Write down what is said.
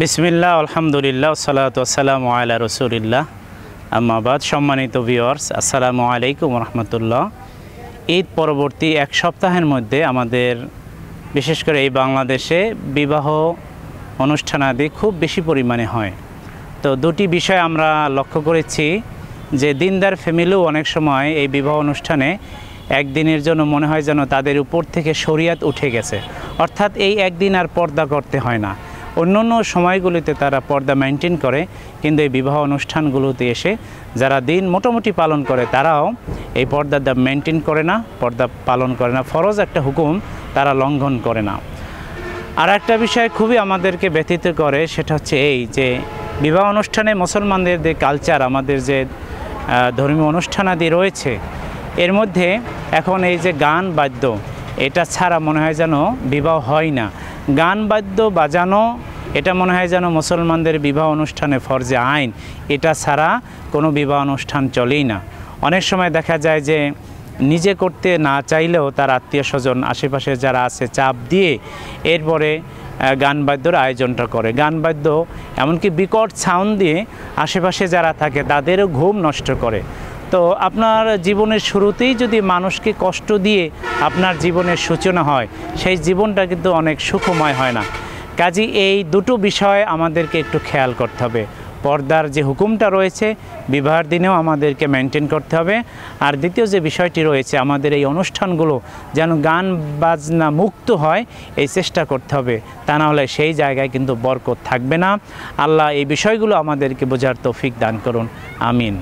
বিসমিল্লাহ, আলহামদুলিল্লাহ, সালাতু ওয়াসসালামু আলা রাসূলিল্লাহ, আম্মা বাদ। সম্মানিত ভিউয়ার্স, আসসালামু আলাইকুম রহমতুল্লাহ। ঈদ পরবর্তী এক সপ্তাহের মধ্যে আমাদের বিশেষ করে এই বাংলাদেশে বিবাহ অনুষ্ঠানাদি খুব বেশি পরিমাণে হয়। তো দুটি বিষয় আমরা লক্ষ্য করেছি যে দিনদার ফ্যামিলিও অনেক সময় এই বিবাহ অনুষ্ঠানে একদিনের জন্য মনে হয় যেন তাদের উপর থেকে শরিয়াত উঠে গেছে, অর্থাৎ এই একদিন আর পর্দা করতে হয় না। অন্যান্য সময়গুলিতে তারা পর্দা মেনটেন করে, কিন্তু এই বিবাহ অনুষ্ঠানগুলোতে এসে যারা দিন মোটামুটি পালন করে তারাও এই পর্দা মেনটেন করে না, পর্দা পালন করে না, ফরজ একটা হুকুম তারা লঙ্ঘন করে না। আর একটা বিষয় খুবই আমাদেরকে ব্যথিত করে, সেটা হচ্ছে এই যে বিবাহ অনুষ্ঠানে মুসলমানদের যে কালচার, আমাদের যে ধর্মীয় অনুষ্ঠানাদি রয়েছে, এর মধ্যে এখন এই যে গান বাদ্য, এটা ছাড়া মনে হয় যেন বিবাহ হয় না। গান বাদ্য বাজানো এটা মনে হয় যেন মুসলমানদের বিবাহ অনুষ্ঠানে ফরজে আইন, এটা ছাড়া কোনো বিবাহ অনুষ্ঠান চলেই না। অনেক সময় দেখা যায় যে নিজে করতে না চাইলেও তার আত্মীয় স্বজন আশেপাশে যারা আছে চাপ দিয়ে এরপরে গান বাদ্যর আয়োজনটা করে। গান বাদ্য এমনকি বিকট সাউন্ড দিয়ে আশেপাশে যারা থাকে তাদেরও ঘুম নষ্ট করে। তো আপনার জীবনের শুরুতেই যদি মানুষকে কষ্ট দিয়ে আপনার জীবনের সূচনা হয়, সেই জীবনটা কিন্তু অনেক সুখময় হয় না। কাজেই এই দুটো বিষয় আমাদেরকে একটু খেয়াল করতে হবে। পর্দার যে হুকুমটা রয়েছে বিবাহের দিনেও আমাদেরকে মেনটেন করতে হবে। আর দ্বিতীয় যে বিষয়টি রয়েছে, আমাদের এই অনুষ্ঠানগুলো যেন গান বাজনা মুক্ত হয়, এই চেষ্টা করতে হবে। তা না হলে সেই জায়গায় কিন্তু বরকত থাকবে না। আল্লাহ এই বিষয়গুলো আমাদেরকে বোঝার তৌফিক দান করুন, আমিন।